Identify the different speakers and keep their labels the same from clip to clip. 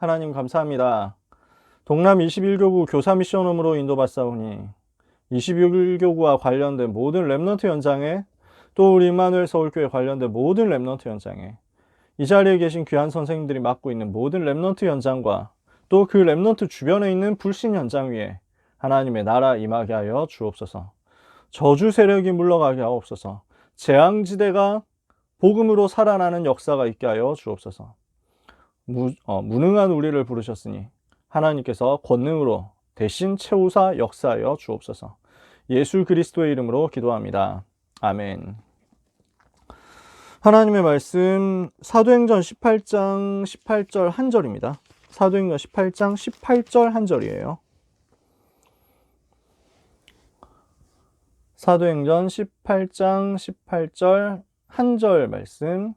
Speaker 1: 하나님 감사합니다. 동남 21교구 교사 미션홈으로 인도받사오니 21교구와 관련된 모든 렘넌트 현장에, 또 우리 임마누엘 서울교회 관련된 모든 렘넌트 현장에, 이 자리에 계신 귀한 선생님들이 맡고 있는 모든 렘넌트 현장과 또 그 렘넌트 주변에 있는 불신 현장 위에 하나님의 나라 임하게 하여 주옵소서. 저주 세력이 물러가게 하옵소서. 재앙지대가 복음으로 살아나는 역사가 있게 하여 주옵소서. 무능한 우리를 부르셨으니 하나님께서 권능으로 대신 채우사 역사하여 주옵소서. 예수 그리스도의 이름으로 기도합니다. 아멘. 하나님의 말씀 사도행전 18장 18절 한 절입니다. 사도행전 18장 18절 한 절이에요. 사도행전 18장 18절 한 절 말씀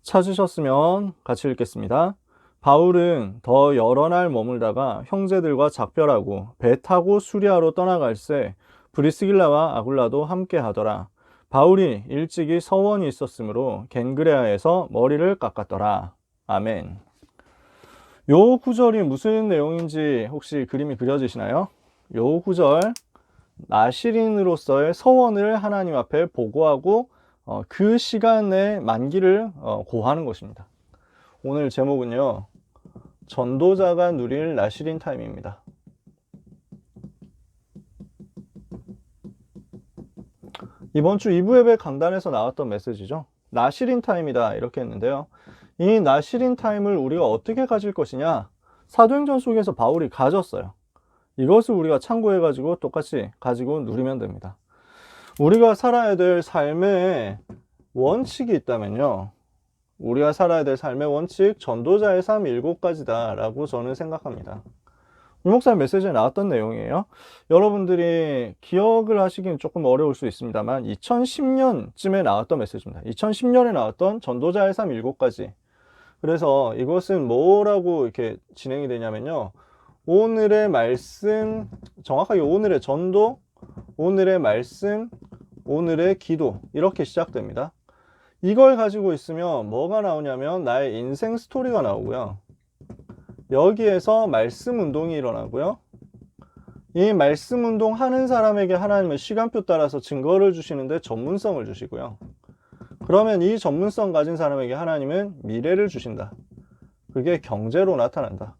Speaker 1: 찾으셨으면 같이 읽겠습니다. 바울은 더 여러 날 머물다가 형제들과 작별하고 배 타고 수리아로 떠나갈새 브리스길라와 아굴라도 함께 하더라. 바울이 일찍이 서원이 있었으므로 겐그레아에서 머리를 깎았더라. 아멘. 요 구절이 무슨 내용인지 혹시 그림이 그려지시나요? 요 구절, 나시린으로서의 서원을 하나님 앞에 보고하고 그 시간의 만기를 고하는 것입니다. 오늘 제목은요, 전도자가 누릴 나시린 타임입니다. 이번 주 2부 예배 강단에서 나왔던 메시지죠. 나시린 타임이다 이렇게 했는데요. 이 나시린 타임을 우리가 어떻게 가질 것이냐, 사도행전 속에서 바울이 가졌어요. 이것을 우리가 참고해가지고 똑같이 가지고 누리면 됩니다. 우리가 살아야 될 삶의 원칙이 있다면요, 우리가 살아야 될 삶의 원칙, 전도자의 삶 7가지다 라고 저는 생각합니다. 유목사님 메시지에 나왔던 내용이에요. 여러분들이 기억을 하시기는 조금 어려울 수 있습니다만 2010년쯤에 나왔던 메시지입니다. 2010년에 나왔던 전도자의 삶 7가지. 그래서 이것은 뭐라고 이렇게 진행이 되냐면요, 오늘의 말씀, 정확하게 오늘의 전도, 오늘의 말씀, 오늘의 기도, 이렇게 시작됩니다. 이걸 가지고 있으면 뭐가 나오냐면 나의 인생 스토리가 나오고요, 여기에서 말씀 운동이 일어나고요, 이 말씀 운동 하는 사람에게 하나님은 시간표 따라서 증거를 주시는데 전문성을 주시고요, 그러면 이 전문성 가진 사람에게 하나님은 미래를 주신다. 그게 경제로 나타난다.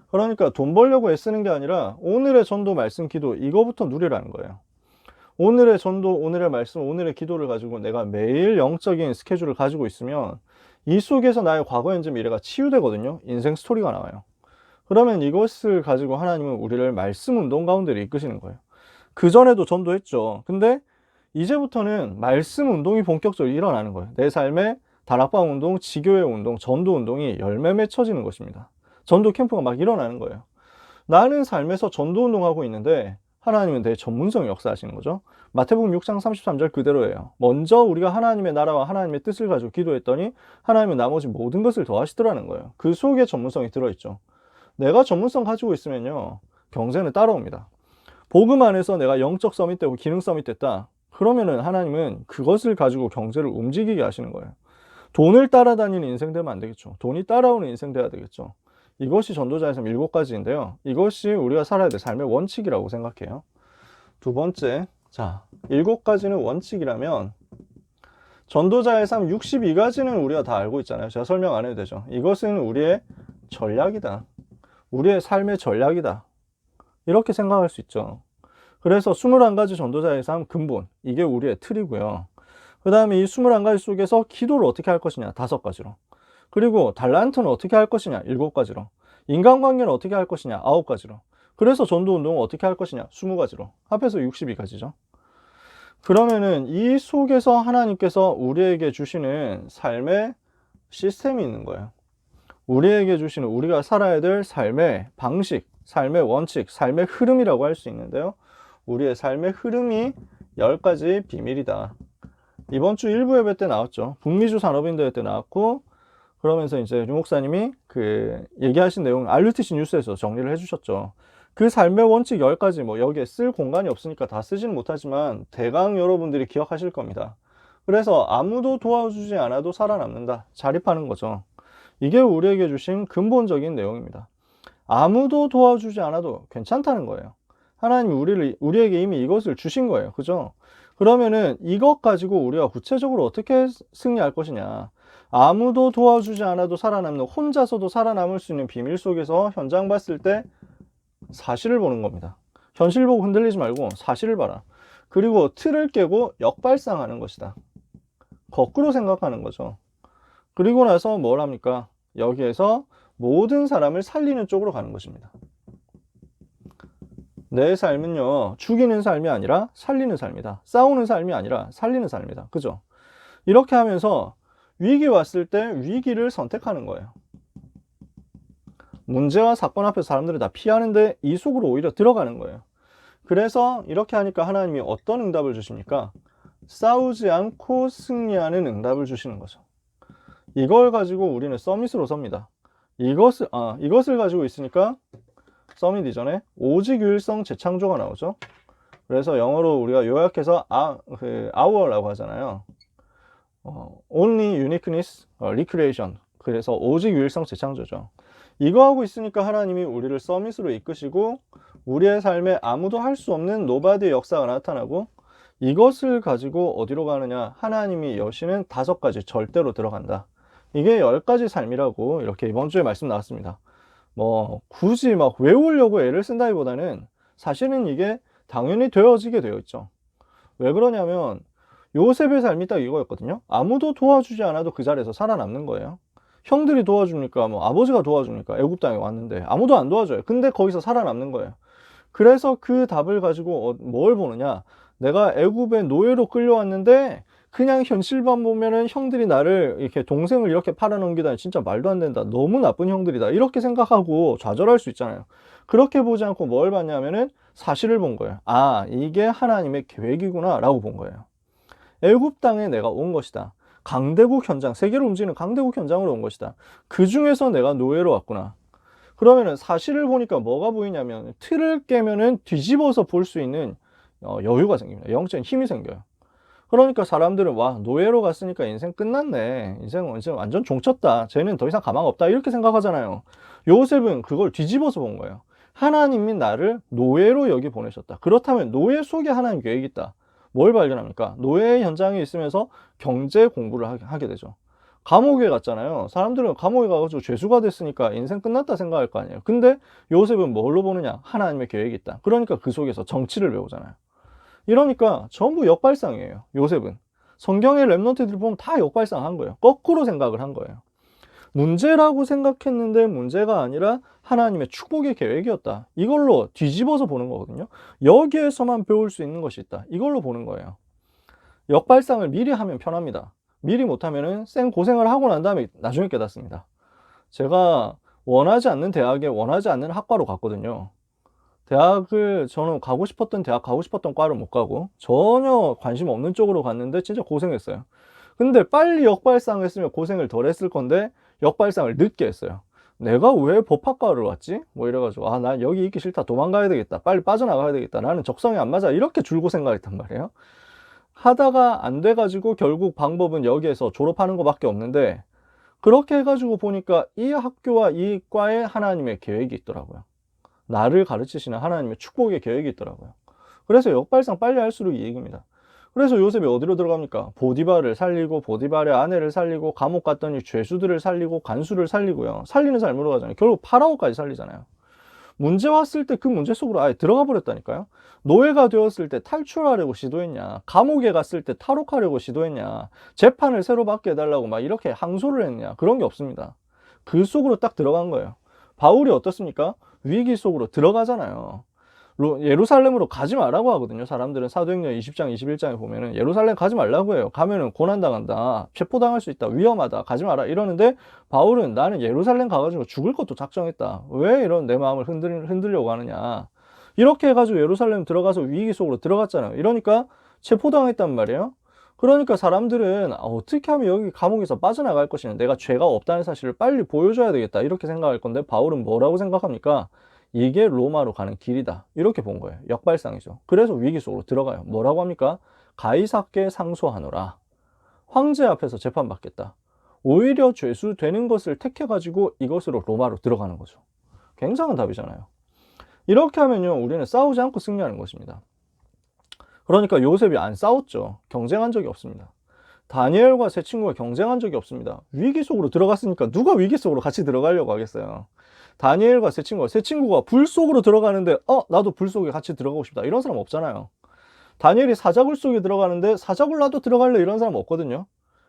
Speaker 1: 그러니까 돈 벌려고 애쓰는 게 아니라 오늘의 전도, 말씀, 기도, 이거부터 누리라는 거예요. 오늘의 전도, 오늘의 말씀, 오늘의 기도를 가지고 내가 매일 영적인 스케줄을 가지고 있으면 이 속에서 나의 과거, 현재, 미래가 치유되거든요. 인생 스토리가 나와요. 그러면 이것을 가지고 하나님은 우리를 말씀 운동 가운데로 이끄시는 거예요. 그전에도 전도했죠. 근데 이제부터는 말씀 운동이 본격적으로 일어나는 거예요. 내 삶에 다락방 운동, 지교회 운동, 전도 운동이 열매 맺혀지는 것입니다. 전도 캠프가 막 일어나는 거예요. 나는 삶에서 전도 운동하고 있는데 하나님은 내 전문성 역사하시는 거죠. 마태복음 6장 33절 그대로예요. 먼저 우리가 하나님의 나라와 하나님의 뜻을 가지고 기도했더니 하나님은 나머지 모든 것을 더하시더라는 거예요. 그 속에 전문성이 들어있죠. 내가 전문성 가지고 있으면요, 경제는 따라옵니다. 복음 안에서 내가 영적 서밋 되고 기능 서밋 됐다. 그러면은 하나님은 그것을 가지고 경제를 움직이게 하시는 거예요. 돈을 따라다니는 인생 되면 안 되겠죠. 돈이 따라오는 인생 돼야 되겠죠. 이것이 전도자의 삶 7가지인데요. 이것이 우리가 살아야 될 삶의 원칙이라고 생각해요. 두 번째, 자, 7가지는 원칙이라면 전도자의 삶 62가지는 우리가 다 알고 있잖아요. 제가 설명 안 해도 되죠. 이것은 우리의 전략이다. 우리의 삶의 전략이다. 이렇게 생각할 수 있죠. 그래서 21가지 전도자의 삶 근본, 이게 우리의 틀이고요. 그 다음에 이 21가지 속에서 기도를 어떻게 할 것이냐, 5가지로. 그리고 달란트는 어떻게 할 것이냐, 7가지로. 인간관계는 어떻게 할 것이냐, 9가지로. 그래서 전도운동은 어떻게 할 것이냐, 20가지로. 합해서 62가지죠. 그러면은 이 속에서 하나님께서 우리에게 주시는 삶의 시스템이 있는 거예요. 우리에게 주시는, 우리가 살아야 될 삶의 방식, 삶의 원칙, 삶의 흐름이라고 할 수 있는데요. 우리의 삶의 흐름이 10가지 비밀이다. 이번 주 1부 예배 때 나왔죠. 북미주 산업인대회 때 나왔고, 그러면서 이제 유 목사님이 얘기하신 내용을 RUTC 뉴스에서 정리를 해주셨죠. 그 삶의 원칙 10가지, 뭐 여기에 쓸 공간이 없으니까 다 쓰지는 못하지만 대강 여러분들이 기억하실 겁니다. 그래서 아무도 도와주지 않아도 살아남는다. 자립하는 거죠. 이게 우리에게 주신 근본적인 내용입니다. 아무도 도와주지 않아도 괜찮다는 거예요. 하나님이 우리에게 이미 이것을 주신 거예요. 그죠? 그러면은 이것 가지고 우리가 구체적으로 어떻게 승리할 것이냐. 아무도 도와주지 않아도 살아남는, 혼자서도 살아남을 수 있는 비밀 속에서 현장 봤을 때 사실을 보는 겁니다. 현실 보고 흔들리지 말고 사실을 봐라. 그리고 틀을 깨고 역발상하는 것이다. 거꾸로 생각하는 거죠. 그리고 나서 뭘 합니까? 여기에서 모든 사람을 살리는 쪽으로 가는 것입니다. 내 삶은요, 죽이는 삶이 아니라 살리는 삶이다. 싸우는 삶이 아니라 살리는 삶이다. 그죠? 이렇게 하면서 위기 왔을 때 위기를 선택하는 거예요. 문제와 사건 앞에서 사람들이 다 피하는데 이 속으로 오히려 들어가는 거예요. 그래서 이렇게 하니까 하나님이 어떤 응답을 주십니까? 싸우지 않고 승리하는 응답을 주시는 거죠. 이걸 가지고 우리는 서밋으로 섭니다. 이것을 가지고 있으니까 서밋 이전에 오직 유일성 재창조가 나오죠. 그래서 영어로 우리가 요약해서 hour라고 하잖아요. only uniqueness, recreation. 그래서 오직 유일성 재창조죠. 이거 하고 있으니까 하나님이 우리를 서밋으로 이끄시고 우리의 삶에 아무도 할 수 없는 노바디의 역사가 나타나고 이것을 가지고 어디로 가느냐? 하나님이 여시는 5가지 절대로 들어간다. 이게 10가지 삶이라고 이렇게 이번 주에 말씀 나왔습니다. 뭐 굳이 막 외우려고 애를 쓴다기보다는 사실은 이게 당연히 되어지게 되어 있죠. 왜 그러냐면 요셉의 삶이 딱 이거였거든요. 아무도 도와주지 않아도 그 자리에서 살아남는 거예요. 형들이 도와주니까, 뭐 아버지가 도와주니까 애굽 땅에 왔는데 아무도 안 도와줘요. 근데 거기서 살아남는 거예요. 그래서 그 답을 가지고 뭘 보느냐? 내가 애굽의 노예로 끌려왔는데 그냥 현실만 보면은 형들이 나를 이렇게 동생을 이렇게 팔아넘기다니 진짜 말도 안 된다. 너무 나쁜 형들이다. 이렇게 생각하고 좌절할 수 있잖아요. 그렇게 보지 않고 뭘 봤냐면은 사실을 본 거예요. 아, 이게 하나님의 계획이구나 라고 본 거예요. 애굽 땅에 내가 온 것이다. 강대국 현장, 세계를 움직이는 강대국 현장으로 온 것이다. 그 중에서 내가 노예로 왔구나. 그러면은 사실을 보니까 뭐가 보이냐면 틀을 깨면은 뒤집어서 볼 수 있는 여유가 생깁니다. 영적인 힘이 생겨요. 그러니까 사람들은 와, 노예로 갔으니까 인생 끝났네. 인생은 완전 종쳤다. 쟤는 더 이상 가망 없다. 이렇게 생각하잖아요. 요셉은 그걸 뒤집어서 본 거예요. 하나님이 나를 노예로 여기 보내셨다. 그렇다면 노예 속에 하나님 계획이 있다. 뭘 발견합니까? 노예 현장에 있으면서 경제 공부를 하게 되죠. 감옥에 갔잖아요. 사람들은 감옥에 가가지고 죄수가 됐으니까 인생 끝났다 생각할 거 아니에요. 근데 요셉은 뭘로 보느냐? 하나님의 계획이 있다. 그러니까 그 속에서 정치를 배우잖아요. 이러니까 전부 역발상이에요. 요셉은. 성경의 랩런트들 보면 다 역발상한 거예요. 거꾸로 생각을 한 거예요. 문제라고 생각했는데 문제가 아니라 하나님의 축복의 계획이었다. 이걸로 뒤집어서 보는 거거든요. 여기에서만 배울 수 있는 것이 있다. 이걸로 보는 거예요. 역발상을 미리 하면 편합니다. 미리 못하면은 생 고생을 하고 난 다음에 나중에 깨닫습니다. 제가 원하지 않는 대학에 원하지 않는 학과로 갔거든요. 저는 가고 싶었던 대학, 가고 싶었던 과를 못 가고 전혀 관심 없는 쪽으로 갔는데 진짜 고생했어요. 근데 빨리 역발상을 했으면 고생을 덜 했을 건데 역발상을 늦게 했어요. 내가 왜 법학과를 왔지? 뭐 이래가지고 아, 난 여기 있기 싫다. 도망가야 되겠다. 빨리 빠져나가야 되겠다. 나는 적성이 안 맞아. 이렇게 줄고 생각했단 말이에요. 하다가 안 돼가지고 결국 방법은 여기에서 졸업하는 것밖에 없는데 그렇게 해가지고 보니까 이 학교와 이 과에 하나님의 계획이 있더라고요. 나를 가르치시는 하나님의 축복의 계획이 있더라고요. 그래서 역발상 빨리 할수록 이익입니다. 그래서 요셉이 어디로 들어갑니까? 보디발을 살리고 보디발의 아내를 살리고 감옥 갔더니 죄수들을 살리고 간수를 살리고요. 살리는 삶으로 가잖아요. 결국 파라오까지 살리잖아요. 문제 왔을 때 그 문제 속으로 아예 들어가 버렸다니까요. 노예가 되었을 때 탈출하려고 시도했냐? 감옥에 갔을 때 탈옥하려고 시도했냐? 재판을 새로 받게 해달라고 막 이렇게 항소를 했냐? 그런 게 없습니다. 그 속으로 딱 들어간 거예요. 바울이 어떻습니까? 위기 속으로 들어가잖아요. 예루살렘으로 가지 말라고 하거든요. 사람들은 사도행전 20장, 21장에 보면은 예루살렘 가지 말라고 해요. 가면은 고난당한다, 체포당할 수 있다, 위험하다, 가지 마라 이러는데 바울은 나는 예루살렘 가가지고 죽을 것도 작정했다. 왜 이런 내 마음을 흔들려고 하느냐. 이렇게 해가지고 예루살렘 들어가서 위기 속으로 들어갔잖아요. 이러니까 체포당했단 말이에요. 그러니까 사람들은 어떻게 하면 여기 감옥에서 빠져나갈 것이냐, 내가 죄가 없다는 사실을 빨리 보여줘야 되겠다 이렇게 생각할 건데 바울은 뭐라고 생각합니까? 이게 로마로 가는 길이다 이렇게 본 거예요. 역발상이죠. 그래서 위기 속으로 들어가요. 뭐라고 합니까? 가이사께 상소하노라. 황제 앞에서 재판받겠다. 오히려 죄수되는 것을 택해가지고 이것으로 로마로 들어가는 거죠. 굉장한 답이잖아요. 이렇게 하면요, 우리는 싸우지 않고 승리하는 것입니다. 그러니까 요셉이 안 싸웠죠. 경쟁한 적이 없습니다. 다니엘과 세 친구가 경쟁한 적이 없습니다. 위기 속으로 들어갔으니까 누가 위기 속으로 같이 들어가려고 하겠어요. 다니엘과 세 친구가 불 속으로 들어가는데 나도 불 속에 같이 들어가고 싶다, 이런 사람 없잖아요. 다니엘이 사자굴 속에 들어가는데 사자굴 나도 들어갈래, 이런 사람 없거든요.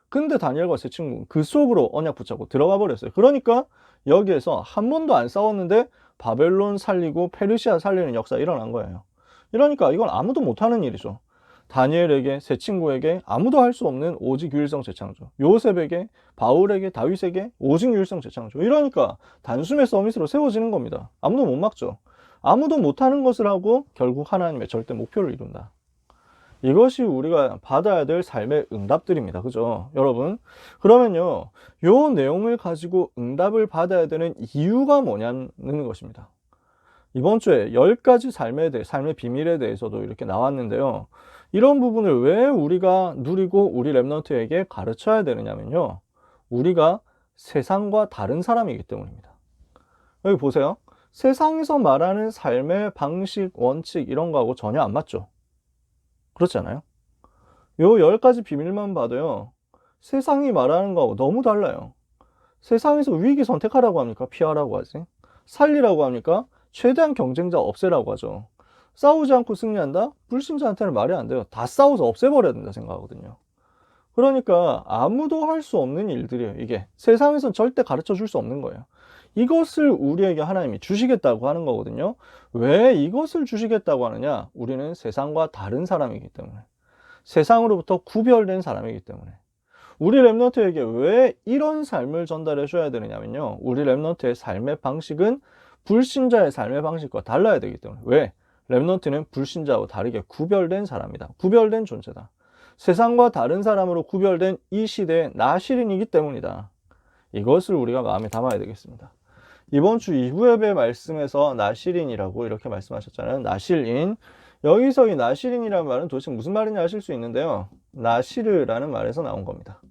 Speaker 1: 근데 다니엘과 세 친구 그 속으로 언약 붙잡고 들어가 버렸어요. 그러니까 여기에서 한 번도 안 싸웠는데 바벨론 살리고 페르시아 살리는 역사 일어난 거예요. 이러니까 이건 아무도 못하는 일이죠. 다니엘에게, 세 친구에게 아무도 할 수 없는 오직 유일성 재창조, 요셉에게, 바울에게, 다윗에게 오직 유일성 재창조. 이러니까 단숨에 서밋으로 세워지는 겁니다. 아무도 못 막죠. 아무도 못하는 것을 하고 결국 하나님의 절대 목표를 이룬다. 이것이 우리가 받아야 될 삶의 응답들입니다. 그죠? 여러분, 그러면요, 요 내용을 가지고 응답을 받아야 되는 이유가 뭐냐는 것입니다. 이번 주에 10가지 삶의 비밀에 대해서도 이렇게 나왔는데요. 이런 부분을 왜 우리가 누리고 우리 랩넌트에게 가르쳐야 되느냐면요, 우리가 세상과 다른 사람이기 때문입니다. 여기 보세요. 세상에서 말하는 삶의 방식, 원칙 이런 거하고 전혀 안 맞죠? 그렇지 않아요? 요 10가지 비밀만 봐도요, 세상이 말하는 거하고 너무 달라요. 세상에서 위기 선택하라고 합니까? 피하라고 하지. 살리라고 합니까? 최대한 경쟁자 없애라고 하죠. 싸우지 않고 승리한다? 불신자한테는 말이 안 돼요. 다 싸워서 없애버려야 된다 생각하거든요. 그러니까 아무도 할 수 없는 일들이에요. 이게 세상에선 절대 가르쳐 줄 수 없는 거예요. 이것을 우리에게 하나님이 주시겠다고 하는 거거든요. 왜 이것을 주시겠다고 하느냐? 우리는 세상과 다른 사람이기 때문에, 세상으로부터 구별된 사람이기 때문에. 우리 랩넌트에게 왜 이런 삶을 전달해 줘야 되느냐면요, 우리 랩넌트의 삶의 방식은 불신자의 삶의 방식과 달라야 되기 때문에. 왜? 랩넌트는 불신자와 다르게 구별된 사람이다. 구별된 존재다. 세상과 다른 사람으로 구별된 이 시대의 나시린이기 때문이다. 이것을 우리가 마음에 담아야 되겠습니다. 이번 주 2부 예배 말씀에서 나시린이라고 이렇게 말씀하셨잖아요. 나실인. 여기서 이 나시린이라는 말은 도대체 무슨 말인지 아실 수 있는데요, 나시르라는 말에서 나온 겁니다.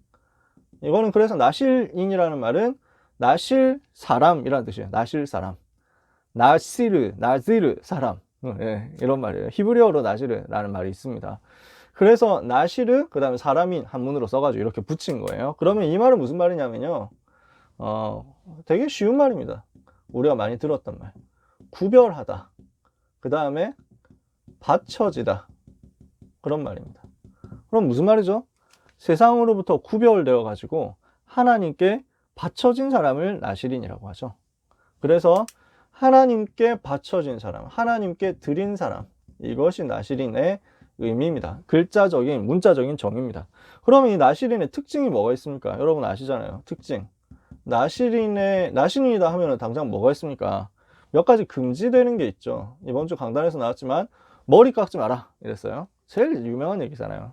Speaker 1: 이거는 그래서 나실인이라는 말은 나실 사람이라는 뜻이에요. 나실 사람. 나시르, 나지르 사람. 이런 말이에요. 히브리어로 나시르라는 말이 있습니다. 그래서 나시르, 그 다음에 사람인 한문으로 써가지고 이렇게 붙인 거예요. 그러면 이 말은 무슨 말이냐면요, 되게 쉬운 말입니다. 우리가 많이 들었던 말. 구별하다. 그 다음에 받쳐지다. 그런 말입니다. 그럼 무슨 말이죠? 세상으로부터 구별되어 가지고 하나님께 바쳐진 사람을 나시린이라고 하죠. 그래서 하나님께 바쳐진 사람, 하나님께 드린 사람, 이것이 나시린의 의미입니다. 글자적인, 문자적인 정의입니다. 그러면 이 나시린의 특징이 뭐가 있습니까? 여러분 아시잖아요. 특징. 나시린이다 하면 당장 뭐가 있습니까? 몇 가지 금지되는 게 있죠. 이번 주 강단에서 나왔지만 머리 깎지 마라 이랬어요. 제일 유명한 얘기잖아요.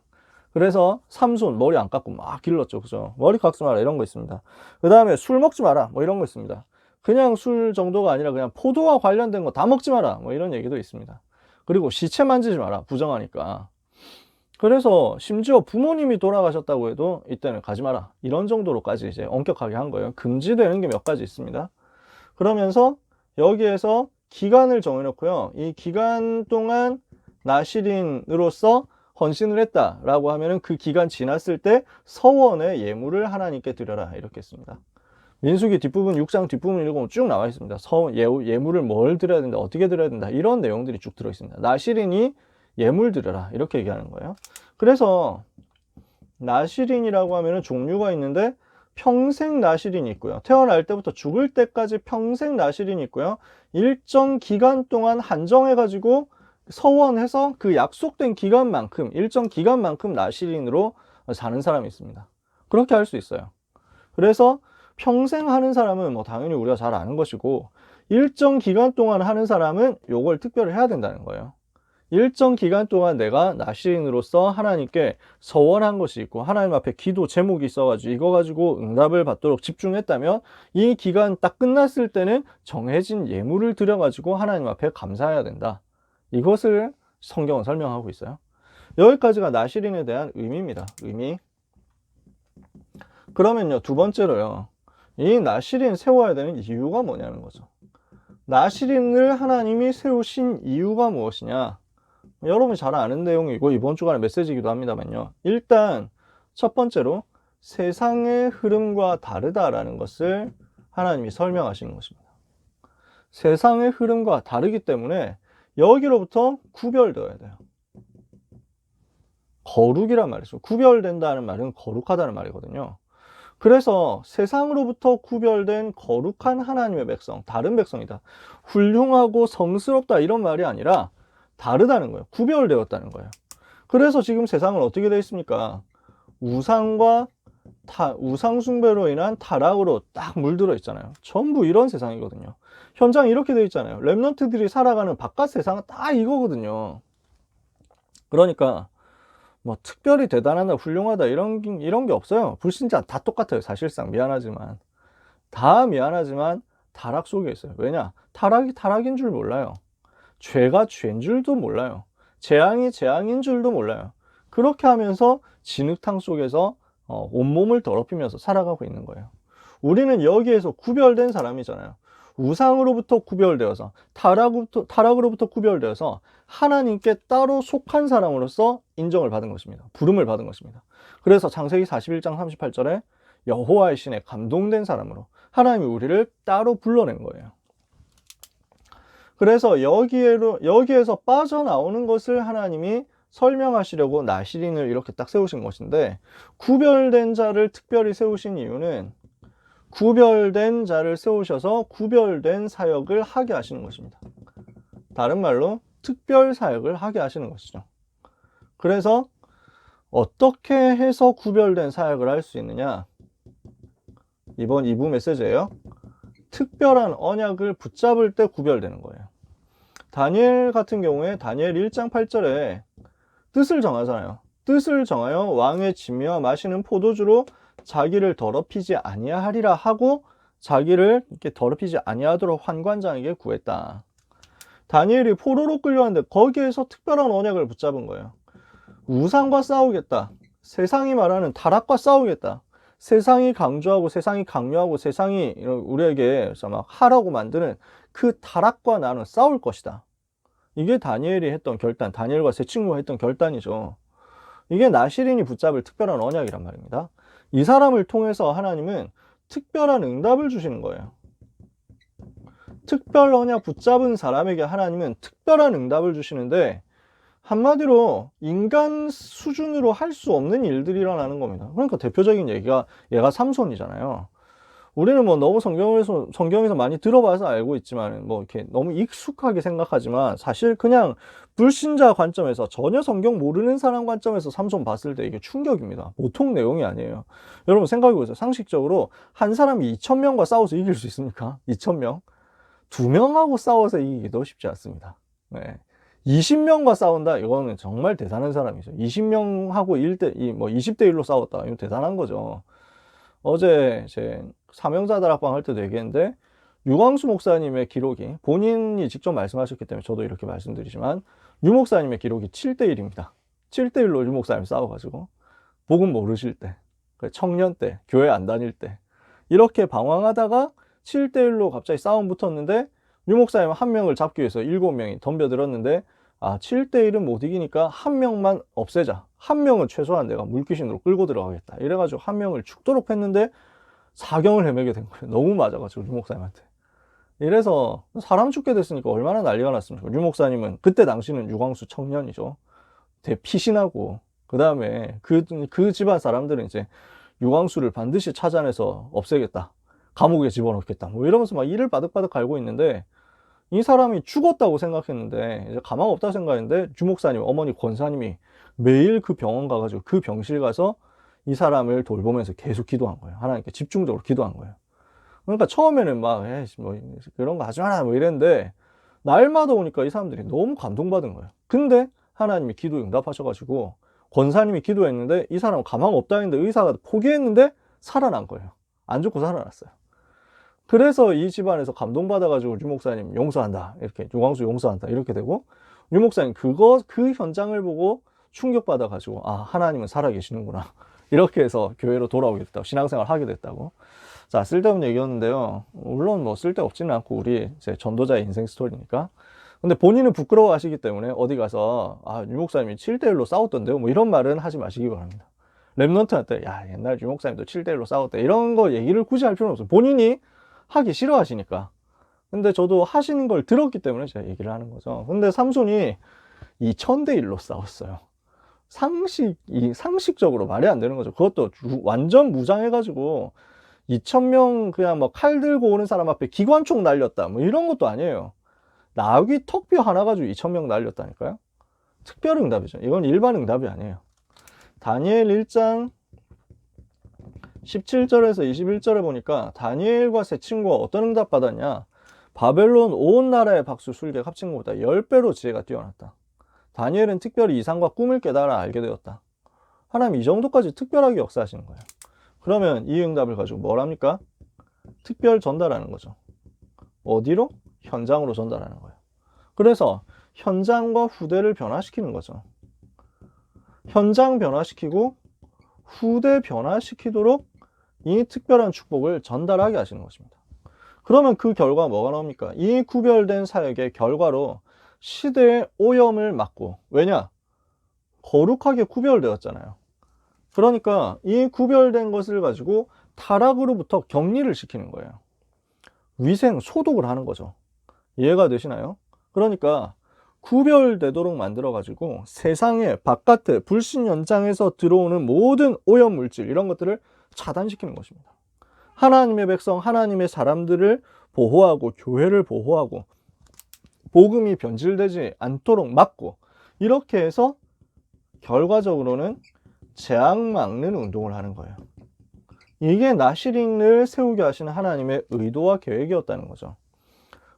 Speaker 1: 그래서 삼손 머리 안 깎고 막 길렀죠. 그죠? 머리 깎지 마라 이런 거 있습니다. 그 다음에 술 먹지 마라 뭐 이런 거 있습니다. 그냥 술 정도가 아니라 그냥 포도와 관련된 거 다 먹지 마라 뭐 이런 얘기도 있습니다. 그리고 시체 만지지 마라, 부정하니까. 그래서 심지어 부모님이 돌아가셨다고 해도 이때는 가지 마라 이런 정도로까지 이제 엄격하게 한 거예요. 금지되는 게 몇 가지 있습니다. 그러면서 여기에서 기간을 정해놓고요, 이 기간 동안 나시린으로서 헌신을 했다라고 하면은 그 기간 지났을 때 서원의 예물을 하나님께 드려라 이렇게 했습니다. 민수기 뒷부분, 6장 뒷부분 읽으면 쭉 나와 있습니다. 예물을 뭘 드려야 된다, 어떻게 드려야 된다, 이런 내용들이 쭉 들어 있습니다. 나시린이 예물 드려라 이렇게 얘기하는 거예요. 그래서 나시린이라고 하면은 종류가 있는데 평생 나시린이 있고요, 태어날 때부터 죽을 때까지 평생 나시린이 있고요, 일정 기간 동안 한정해 가지고 서원해서 그 약속된 기간만큼, 일정 기간만큼 나시린으로 사는 사람이 있습니다. 그렇게 할 수 있어요. 그래서 평생 하는 사람은 뭐 당연히 우리가 잘 아는 것이고, 일정 기간 동안 하는 사람은 요걸 특별히 해야 된다는 거예요. 일정 기간 동안 내가 나시린으로서 하나님께 서원한 것이 있고 하나님 앞에 기도 제목이 있어가지고 이거 가지고 응답을 받도록 집중했다면 이 기간 딱 끝났을 때는 정해진 예물을 드려가지고 하나님 앞에 감사해야 된다. 이것을 성경은 설명하고 있어요. 여기까지가 나시린에 대한 의미입니다. 의미. 그러면요, 두 번째로요, 이 나시린 세워야 되는 이유가 뭐냐는 거죠. 나시린을 하나님이 세우신 이유가 무엇이냐? 여러분이 잘 아는 내용이고 이번 주간의 메시지이기도 합니다만요. 일단 첫 번째로 세상의 흐름과 다르다라는 것을 하나님이 설명하시는 것입니다. 세상의 흐름과 다르기 때문에 여기로부터 구별되어야 돼요. 거룩이란 말이죠. 구별된다는 말은 거룩하다는 말이거든요. 그래서 세상으로부터 구별된 거룩한 하나님의 백성, 다른 백성이다. 훌륭하고 성스럽다 이런 말이 아니라 다르다는 거예요. 구별되었다는 거예요. 그래서 지금 세상은 어떻게 되어 있습니까? 우상 숭배로 인한 타락으로 딱 물들어 있잖아요. 전부 이런 세상이거든요. 현장 이렇게 되어 있잖아요. 렘넌트들이 살아가는 바깥 세상은 딱 이거거든요. 그러니까 뭐 특별히 대단하다, 훌륭하다 이런 게 없어요. 불신자 다 똑같아요. 사실상 미안하지만 타락 속에 있어요. 왜냐? 타락이 타락인 줄 몰라요. 죄가 죄인 줄도 몰라요. 재앙이 재앙인 줄도 몰라요. 그렇게 하면서 진흙탕 속에서 온몸을 더럽히면서 살아가고 있는 거예요. 우리는 여기에서 구별된 사람이잖아요. 우상으로부터 구별되어서 타락으로부터 구별되어서 하나님께 따로 속한 사람으로서 인정을 받은 것입니다. 부름을 받은 것입니다. 그래서 창세기 41장 38절에 여호와의 신에 감동된 사람으로 하나님이 우리를 따로 불러낸 거예요. 그래서 여기에서 빠져나오는 것을 하나님이 설명하시려고 나시린을 이렇게 딱 세우신 것인데, 구별된 자를 특별히 세우신 이유는 구별된 자를 세우셔서 구별된 사역을 하게 하시는 것입니다. 다른 말로 특별 사역을 하게 하시는 것이죠. 그래서 어떻게 해서 구별된 사역을 할 수 있느냐? 이번 2부 메시지예요. 특별한 언약을 붙잡을 때 구별되는 거예요. 다니엘 같은 경우에 다니엘 1장 8절에 뜻을 정하잖아요. 뜻을 정하여 왕의 진미와 마시는 포도주로 자기를 더럽히지 아니하리라 하고 자기를 이렇게 더럽히지 아니하도록 환관장에게 구했다. 다니엘이 포로로 끌려왔는데 거기에서 특별한 언약을 붙잡은 거예요. 우상과 싸우겠다. 세상이 말하는 타락과 싸우겠다. 세상이 강조하고 세상이 강요하고 세상이 우리에게 막 하라고 만드는 그 타락과 나는 싸울 것이다. 이게 다니엘이 했던 결단, 다니엘과 세 친구가 했던 결단이죠. 이게 나시린이 붙잡을 특별한 언약이란 말입니다. 이 사람을 통해서 하나님은 특별한 응답을 주시는 거예요. 특별 언약 붙잡은 사람에게 하나님은 특별한 응답을 주시는데, 한마디로 인간 수준으로 할 수 없는 일들이 일어나는 겁니다. 그러니까 대표적인 얘기가 얘가 삼손이잖아요. 우리는 뭐 너무 성경에서 많이 들어봐서 알고 있지만 뭐 이렇게 너무 익숙하게 생각하지만 사실 그냥 불신자 관점에서 전혀 성경 모르는 사람 관점에서 삼손 봤을 때 이게 충격입니다. 보통 내용이 아니에요. 여러분 생각해보세요. 상식적으로 한 사람이 2,000명과 싸워서 이길 수 있습니까? 2,000명? 2명하고 싸워서 이기기도 쉽지 않습니다. 네. 20명과 싸운다? 이거는 정말 대단한 사람이죠. 20명하고 20대 1로 싸웠다. 이거 대단한 거죠. 어제 제 사명자들 합방 할 때도 얘기했는데, 유광수 목사님의 기록이, 본인이 직접 말씀하셨기 때문에 저도 이렇게 말씀드리지만, 유 목사님의 기록이 7대1입니다. 7대1로 유 목사님 싸워가지고, 복음 모르실 때, 청년 때, 교회 안 다닐 때, 이렇게 방황하다가 7대1로 갑자기 싸움 붙었는데, 유 목사님 한 명을 잡기 위해서 7명이 덤벼들었는데, 7대1은 못 이기니까 한 명만 없애자. 한 명은 최소한 내가 물귀신으로 끌고 들어가겠다. 이래가지고 한 명을 죽도록 했는데 4경을 헤매게 된 거예요. 너무 맞아가지고 유 목사님한테. 이래서 사람 죽게 됐으니까 얼마나 난리가 났습니까? 유 목사님은 그때 당시는 유광수 청년이죠. 피신하고, 그 다음에 그 집안 사람들은 이제 유광수를 반드시 찾아내서 없애겠다. 감옥에 집어넣겠다. 뭐 이러면서 막 이를 바득바득 갈고 있는데, 이 사람이 죽었다고 생각했는데, 이제 가망 없다고 생각했는데, 주 목사님, 어머니 권사님이 매일 그 병원 가가지고 그 병실 가서 이 사람을 돌보면서 계속 기도한 거예요. 하나님께 집중적으로 기도한 거예요. 그러니까 처음에는 막, 뭐, 그런 거 하지 마라, 뭐 이랬는데, 날마다 오니까 이 사람들이 너무 감동받은 거예요. 근데 하나님이 기도 응답하셔가지고, 권사님이 기도했는데, 이 사람은 가망 없다 했는데, 의사가 포기했는데, 살아난 거예요. 안 죽고 살아났어요. 그래서 이 집안에서 감동받아가지고 유 목사님 용서한다. 이렇게, 유광수 용서한다. 이렇게 되고, 유 목사님 그 현장을 보고 충격받아가지고, 하나님은 살아계시는구나. 이렇게 해서 교회로 돌아오게 됐다고, 신앙생활 하게 됐다고. 자, 쓸데없는 얘기였는데요. 물론 뭐 쓸데없지는 않고 우리 이제 전도자의 인생 스토리니까. 근데 본인은 부끄러워 하시기 때문에 어디 가서 유 목사님이 7대1로 싸웠던데요, 뭐 이런 말은 하지 마시기 바랍니다. 랩런트한테 야, 옛날 유 목사님도 7대1로 싸웠대, 이런 거 얘기를 굳이 할 필요는 없어요. 본인이 하기 싫어하시니까. 근데 저도 하시는 걸 들었기 때문에 제가 얘기를 하는 거죠. 근데 삼손이 2000대1로 싸웠어요. 상식적으로 말이 안 되는 거죠. 그것도 완전 무장해가지고 2000명 그냥 뭐 칼 들고 오는 사람 앞에 기관총 날렸다, 뭐 이런 것도 아니에요. 나귀 턱뼈 하나 가지고 2000명 날렸다니까요. 특별 응답이죠. 이건 일반 응답이 아니에요. 다니엘 1장 17절에서 21절에 보니까 다니엘과 세 친구가 어떤 응답 받았냐. 바벨론 온 나라의 박수 술객 합친 것보다 10배로 지혜가 뛰어났다. 다니엘은 특별히 이상과 꿈을 깨달아 알게 되었다. 하나님 이 정도까지 특별하게 역사하시는 거예요. 그러면 이 응답을 가지고 뭘 합니까? 특별 전달하는 거죠. 어디로? 현장으로 전달하는 거예요. 그래서 현장과 후대를 변화시키는 거죠. 현장 변화시키고 후대 변화시키도록 이 특별한 축복을 전달하게 하시는 것입니다. 그러면 그 결과 뭐가 나옵니까? 이 구별된 사역의 결과로 시대의 오염을 막고, 왜냐? 거룩하게 구별되었잖아요. 그러니까 이 구별된 것을 가지고 타락으로부터 격리를 시키는 거예요. 위생, 소독을 하는 거죠. 이해가 되시나요? 그러니까 구별되도록 만들어가지고 세상의 바깥에 불신 연장에서 들어오는 모든 오염물질, 이런 것들을 차단시키는 것입니다. 하나님의 백성, 하나님의 사람들을 보호하고 교회를 보호하고 복음이 변질되지 않도록 막고, 이렇게 해서 결과적으로는 재앙 막는 운동을 하는 거예요. 이게 나시린을 세우게 하시는 하나님의 의도와 계획이었다는 거죠.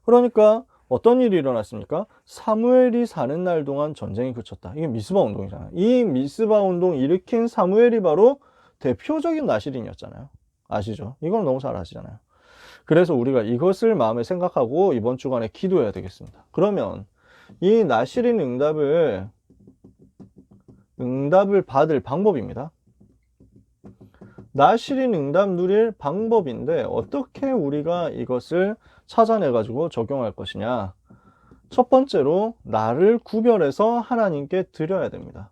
Speaker 1: 그러니까 어떤 일이 일어났습니까? 사무엘이 사는 날 동안 전쟁이 그쳤다. 이게 미스바 운동이잖아요. 이 미스바 운동 일으킨 사무엘이 바로 대표적인 나시린이었잖아요. 아시죠? 이건 너무 잘 아시잖아요. 그래서 우리가 이것을 마음에 생각하고 이번 주간에 기도해야 되겠습니다. 그러면 이 나시린 응답을 받을 방법입니다. 나시린 응답 누릴 방법인데 어떻게 우리가 이것을 찾아내 가지고 적용할 것이냐. 첫 번째로 나를 구별해서 하나님께 드려야 됩니다.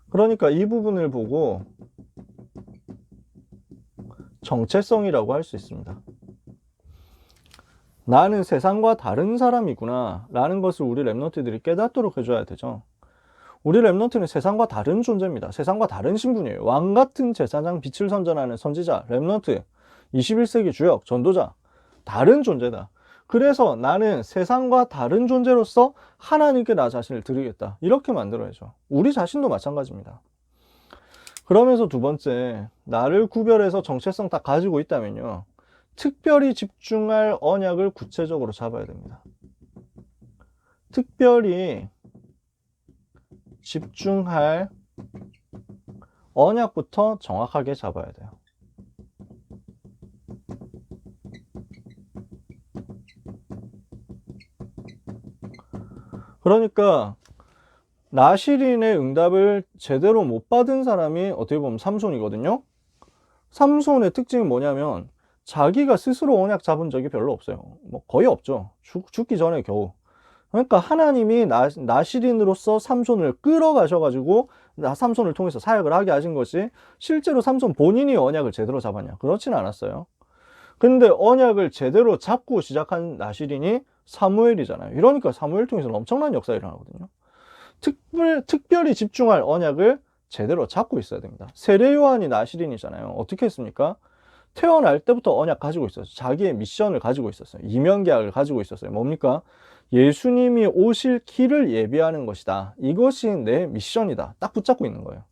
Speaker 1: 그러니까 이 부분을 보고 정체성이라고 할 수 있습니다. 나는 세상과 다른 사람이구나 라는 것을 우리 랩런트들이 깨닫도록 해줘야 되죠. 우리 랩런트는 세상과 다른 존재입니다. 세상과 다른 신분이에요. 왕같은 제사장, 빛을 선전하는 선지자, 랩런트, 21세기 주역, 전도자, 다른 존재다. 그래서 나는 세상과 다른 존재로서 하나님께 나 자신을 드리겠다, 이렇게 만들어야죠. 우리 자신도 마찬가지입니다. 그러면서 두 번째, 나를 구별해서 정체성 다 가지고 있다면요, 특별히 집중할 언약을 구체적으로 잡아야 됩니다. 특별히 집중할 언약부터 정확하게 잡아야 돼요. 그러니까 나시린의 응답을 제대로 못 받은 사람이 어떻게 보면 삼손이거든요. 삼손의 특징은 뭐냐면 자기가 스스로 언약 잡은 적이 별로 없어요. 뭐 거의 없죠. 죽기 전에 겨우. 그러니까 하나님이 나시린으로서 삼손을 끌어가셔가지고 삼손을 통해서 사역을 하게 하신 것이, 실제로 삼손 본인이 언약을 제대로 잡았냐? 그렇진 않았어요. 근데 언약을 제대로 잡고 시작한 나시린이 사무엘이잖아요. 이러니까 사무엘 통해서는 엄청난 역사가 일어나거든요. 특별히 집중할 언약을 제대로 잡고 있어야 됩니다. 세례 요한이 나시린이잖아요. 어떻게 했습니까? 태어날 때부터 언약 가지고 있었어요. 자기의 미션을 가지고 있었어요. 이면계약을 가지고 있었어요. 뭡니까? 예수님이 오실 길을 예비하는 것이다. 이것이 내 미션이다. 딱 붙잡고 있는 거예요.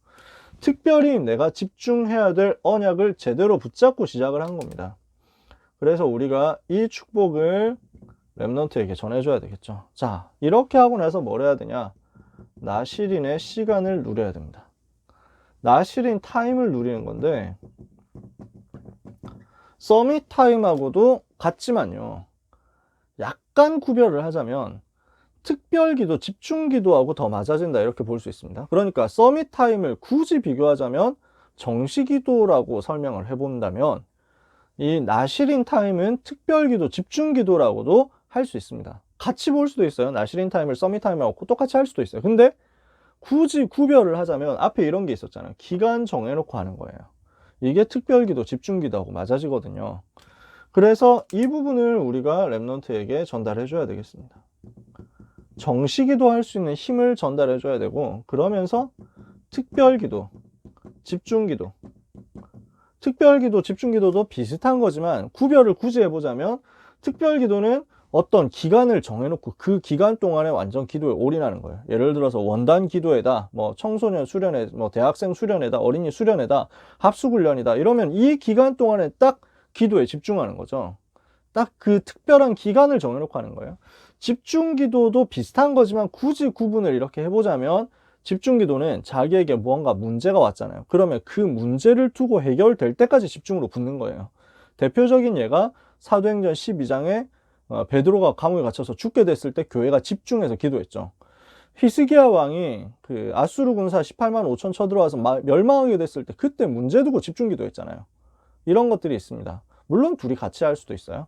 Speaker 1: 특별히 내가 집중해야 될 언약을 제대로 붙잡고 시작을 한 겁니다. 그래서 우리가 이 축복을 랩런트에게 전해줘야 되겠죠. 자, 이렇게 하고 나서 뭘 해야 되냐? 나시린의 시간을 누려야 됩니다. 나시린 타임을 누리는 건데, 서밋 타임하고도 같지만요, 약간 구별을 하자면 특별기도, 집중기도하고 더 맞아진다 이렇게 볼 수 있습니다. 그러니까 서밋 타임을 굳이 비교하자면 정시기도라고 설명을 해본다면 이 나시린 타임은 특별기도, 집중기도라고도 할 수 있습니다. 같이 볼 수도 있어요. 나시린 타임을 서밋 타임하고 똑같이 할 수도 있어요. 근데 굳이 구별을 하자면 앞에 이런 게 있었잖아요. 기간 정해놓고 하는 거예요. 이게 특별기도, 집중기도하고 맞아지거든요. 그래서 이 부분을 우리가 랩넌트에게 전달해 줘야 되겠습니다. 정시기도 할 수 있는 힘을 전달해 줘야 되고, 그러면서 특별기도, 집중기도, 특별기도, 집중기도도 비슷한 거지만 구별을 굳이 해보자면 특별기도는 어떤 기간을 정해놓고 그 기간 동안에 완전 기도에 올인하는 거예요. 예를 들어서 원단 기도회다, 뭐 청소년 수련회, 뭐 대학생 수련회다, 어린이 수련회다, 합숙훈련이다 이러면 이 기간 동안에 딱 기도에 집중하는 거죠. 딱 그 특별한 기간을 정해놓고 하는 거예요. 집중기도도 비슷한 거지만 굳이 구분을 이렇게 해보자면 집중기도는 자기에게 무언가 문제가 왔잖아요. 그러면 그 문제를 두고 해결될 때까지 집중으로 붙는 거예요. 대표적인 예가 사도행전 12장에 베드로가 감옥에 갇혀서 죽게 됐을 때 교회가 집중해서 기도했죠. 히스기야 왕이 그 아수르 군사 18만 5천 쳐들어와서 멸망하게 됐을 때 그때 문제 두고 집중 기도했잖아요. 이런 것들이 있습니다. 물론 둘이 같이 할 수도 있어요.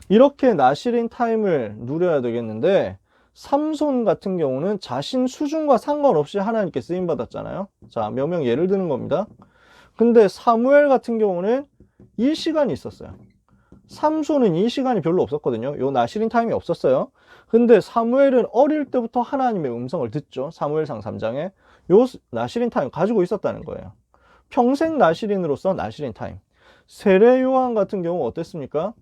Speaker 1: 이렇게 나시린 타임을 누려야 되겠는데 삼손 같은 경우는 자신 수준과 상관없이 하나님께 쓰임 받았잖아요. 자, 몇 명 예를 드는 겁니다. 근데 사무엘 같은 경우는 이 시간이 있었어요. 삼손은 이 시간이 별로 없었거든요. 요 나시린 타임이 없었어요. 근데 사무엘은 어릴 때부터 하나님의 음성을 듣죠. 사무엘상 3장에 요 나시린 타임 가지고 있었다는 거예요. 평생 나시린으로서 나시린 타임. 세례 요한 같은 경우 어땠습니까?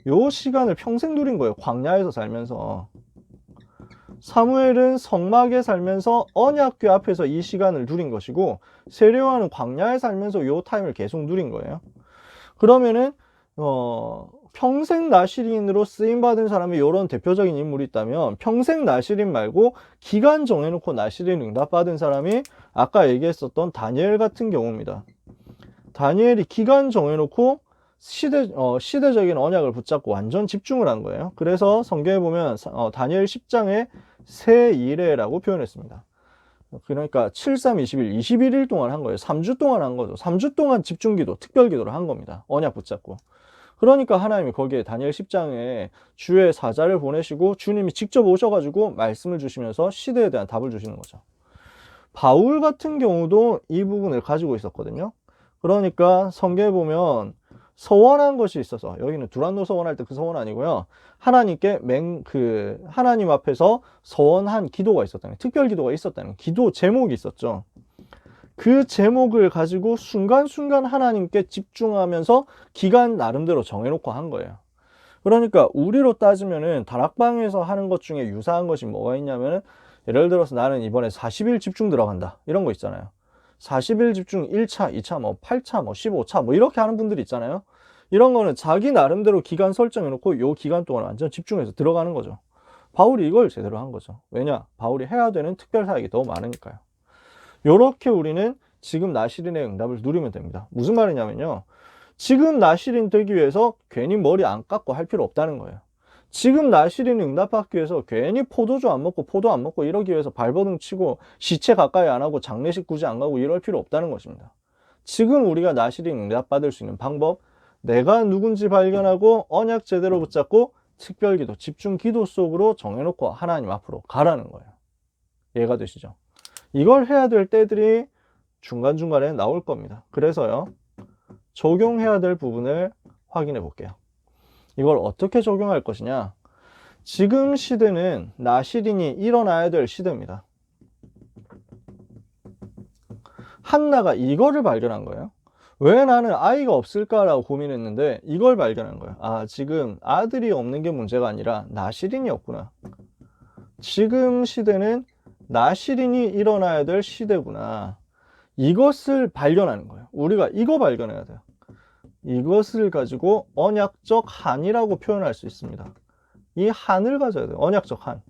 Speaker 1: 요 시간을 평생 누린 거예요. 광야에서 살면서. 사무엘은 성막에 살면서 언약궤 앞에서 이 시간을 누린 것이고, 세례 요한은 광야에 살면서 요 타임을 계속 누린 거예요. 그러면은 평생 나시린으로 쓰임받은 사람이 이런 대표적인 인물이 있다면 평생 나시린 말고 기간 정해놓고 나시린 응답받은 사람이 아까 얘기했었던 다니엘 같은 경우입니다. 다니엘이 기간 정해놓고 시대적인 언약을 붙잡고 완전 집중을 한 거예요. 그래서 성경에 보면 다니엘 10장에 새 이레라고 표현했습니다. 그러니까 7, 3, 20일, 21일 동안 한 거예요. 3주 동안 한 거죠. 3주 동안 집중기도, 특별기도를 한 겁니다. 언약 붙잡고. 그러니까 하나님이 거기에 다니엘 10장에 주의 사자를 보내시고 주님이 직접 오셔가지고 말씀을 주시면서 시대에 대한 답을 주시는 거죠. 바울 같은 경우도 이 부분을 가지고 있었거든요. 그러니까 성경에 보면 서원한 것이 있어서, 여기는 두란노 서원할 때 그 서원 아니고요. 하나님께 하나님 앞에서 서원한 기도가 있었다는, 특별 기도가 있었다는 기도 제목이 있었죠. 그 제목을 가지고 순간순간 하나님께 집중하면서 기간 나름대로 정해놓고 한 거예요. 그러니까 우리로 따지면은 다락방에서 하는 것 중에 유사한 것이 뭐가 있냐면은, 예를 들어서 나는 이번에 40일 집중 들어간다 이런 거 있잖아요. 40일 집중 1차, 2차, 뭐 8차, 뭐 15차 뭐 이렇게 하는 분들이 있잖아요. 이런 거는 자기 나름대로 기간 설정해놓고 요 기간 동안 완전 집중해서 들어가는 거죠. 바울이 이걸 제대로 한 거죠. 왜냐? 바울이 해야 되는 특별 사역이 더 많으니까요. 요렇게 우리는 지금 나시린의 응답을 누리면 됩니다. 무슨 말이냐면요, 지금 나시린 되기 위해서 괜히 머리 안 깎고 할 필요 없다는 거예요. 지금 나시린 응답받기 위해서 괜히 포도주 안 먹고 포도 안 먹고 이러기 위해서 발버둥 치고 시체 가까이 안 하고 장례식 굳이 안 가고 이럴 필요 없다는 것입니다. 지금 우리가 나시린 응답받을 수 있는 방법, 내가 누군지 발견하고 언약 제대로 붙잡고 특별기도, 집중기도 속으로 정해놓고 하나님 앞으로 가라는 거예요. 이해가 되시죠? 이걸 해야 될 때들이 중간중간에 나올 겁니다. 그래서요, 적용해야 될 부분을 확인해 볼게요. 이걸 어떻게 적용할 것이냐? 지금 시대는 나시린이 일어나야 될 시대입니다. 한나가 이거를 발견한 거예요. 왜 나는 아이가 없을까라고 고민했는데 이걸 발견한 거예요. 아, 지금 아들이 없는 게 문제가 아니라 나시린이 없구나. 지금 시대는 나시린이 일어나야 될 시대구나. 이것을 발견하는 거예요. 우리가 이거 발견해야 돼요. 이것을 가지고 언약적 한이라고 표현할 수 있습니다. 이 한을 가져야 돼요. 언약적 한.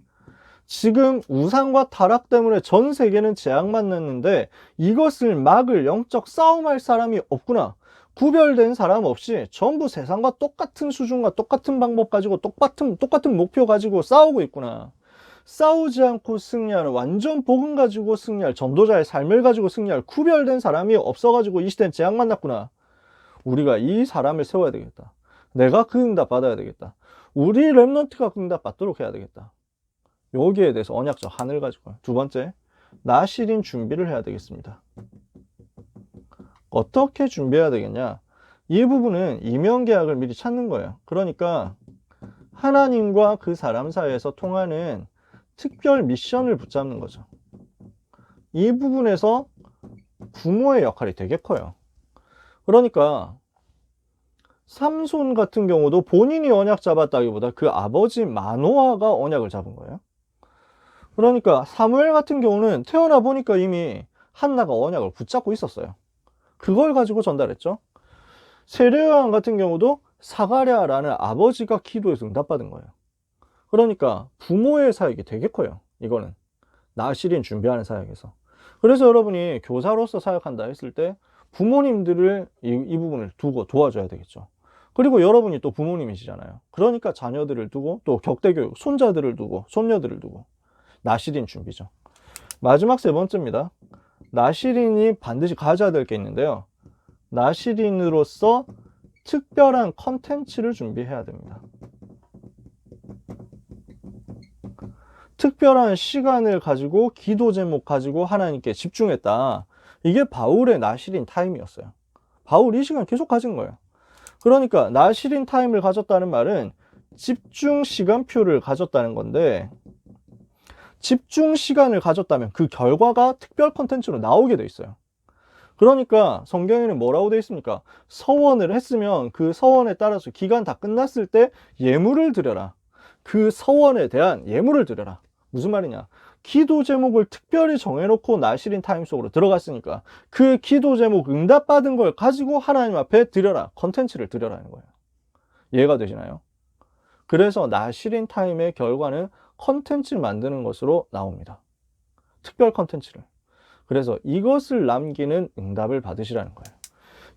Speaker 1: 지금 우상과 타락 때문에 전 세계는 재앙만났는데 이것을 막을 영적 싸움할 사람이 없구나. 구별된 사람 없이 전부 세상과 똑같은 수준과 똑같은 방법 가지고 똑같은 목표 가지고 싸우고 있구나. 싸우지 않고 승리하는, 완전 복음 가지고 승리할, 전도자의 삶을 가지고 승리할 구별된 사람이 없어가지고 이 시대는 재앙 만났구나. 우리가 이 사람을 세워야 되겠다. 내가 그 응답 받아야 되겠다. 우리 랩런트가 그 응답 받도록 해야 되겠다. 여기에 대해서 언약적 한을 가지고. 두 번째, 나실인 준비를 해야 되겠습니다. 어떻게 준비해야 되겠냐? 이 부분은 이면계약을 미리 찾는 거예요. 그러니까 하나님과 그 사람 사이에서 통하는 특별 미션을 붙잡는 거죠. 이 부분에서 부모의 역할이 되게 커요. 그러니까 삼손 같은 경우도 본인이 언약 잡았다기보다 그 아버지 마노아가 언약을 잡은 거예요. 그러니까 사무엘 같은 경우는 태어나 보니까 이미 한나가 언약을 붙잡고 있었어요. 그걸 가지고 전달했죠. 세례요한 같은 경우도 사가랴라는 아버지가 기도해서 응답받은 거예요. 그러니까 부모의 사역이 되게 커요. 이거는 나실인 준비하는 사역에서. 그래서 여러분이 교사로서 사역한다 했을 때 부모님들을 이 부분을 두고 도와줘야 되겠죠. 그리고 여러분이 또 부모님이시잖아요. 그러니까 자녀들을 두고 또 격대교육, 손자들을 두고 손녀들을 두고 나실인 준비죠. 마지막 세 번째입니다. 나실인이 반드시 가져야 될 게 있는데요. 나실인으로서 특별한 컨텐츠를 준비해야 됩니다. 특별한 시간을 가지고 기도 제목 가지고 하나님께 집중했다. 이게 바울의 나실인 타임이었어요. 바울이 이 시간 계속 가진 거예요. 그러니까 나실인 타임을 가졌다는 말은 집중 시간표를 가졌다는 건데, 집중 시간을 가졌다면 그 결과가 특별 컨텐츠로 나오게 돼 있어요. 그러니까 성경에는 뭐라고 돼 있습니까? 서원을 했으면 그 서원에 따라서 기간 다 끝났을 때 예물을 드려라. 그 서원에 대한 예물을 드려라. 무슨 말이냐? 기도 제목을 특별히 정해놓고 나실인 타임 속으로 들어갔으니까 그 기도 제목 응답받은 걸 가지고 하나님 앞에 드려라. 컨텐츠를 드려라는 거예요. 이해가 되시나요? 그래서 나실인 타임의 결과는 컨텐츠를 만드는 것으로 나옵니다. 특별 컨텐츠를. 그래서 이것을 남기는 응답을 받으시라는 거예요.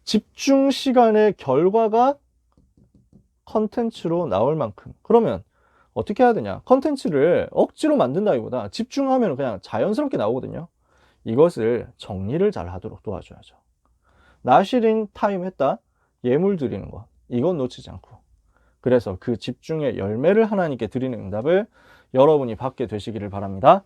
Speaker 1: 집중 시간의 결과가 컨텐츠로 나올 만큼. 그러면 어떻게 해야 되냐? 컨텐츠를 억지로 만든다기보다 집중하면 그냥 자연스럽게 나오거든요. 이것을 정리를 잘 하도록 도와줘야죠. 나실인 타임 했다. 예물 드리는 것. 이건 놓치지 않고. 그래서 그 집중의 열매를 하나님께 드리는 응답을 여러분이 받게 되시기를 바랍니다.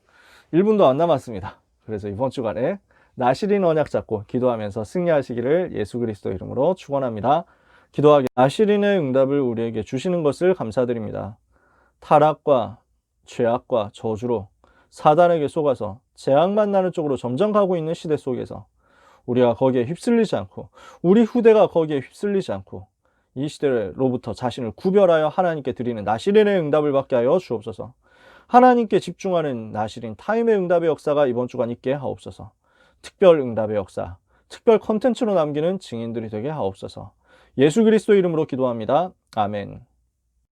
Speaker 1: 1분도 안 남았습니다. 그래서 이번 주간에 나실인 언약 잡고 기도하면서 승리하시기를 예수 그리스도 이름으로 축원합니다. 기도하기 나실인의 응답을 우리에게 주시는 것을 감사드립니다. 타락과 죄악과 저주로 사단에게 속아서 재앙 만나는 쪽으로 점점 가고 있는 시대 속에서 우리가 거기에 휩쓸리지 않고 우리 후대가 거기에 휩쓸리지 않고 이 시대로부터 자신을 구별하여 하나님께 드리는 나실인의 응답을 받게 하여 주옵소서. 하나님께 집중하는 나실인 타임의 응답의 역사가 이번 주간 있게 하옵소서. 특별 응답의 역사, 특별 컨텐츠로 남기는 증인들이 되게 하옵소서. 예수 그리스도 이름으로 기도합니다. 아멘.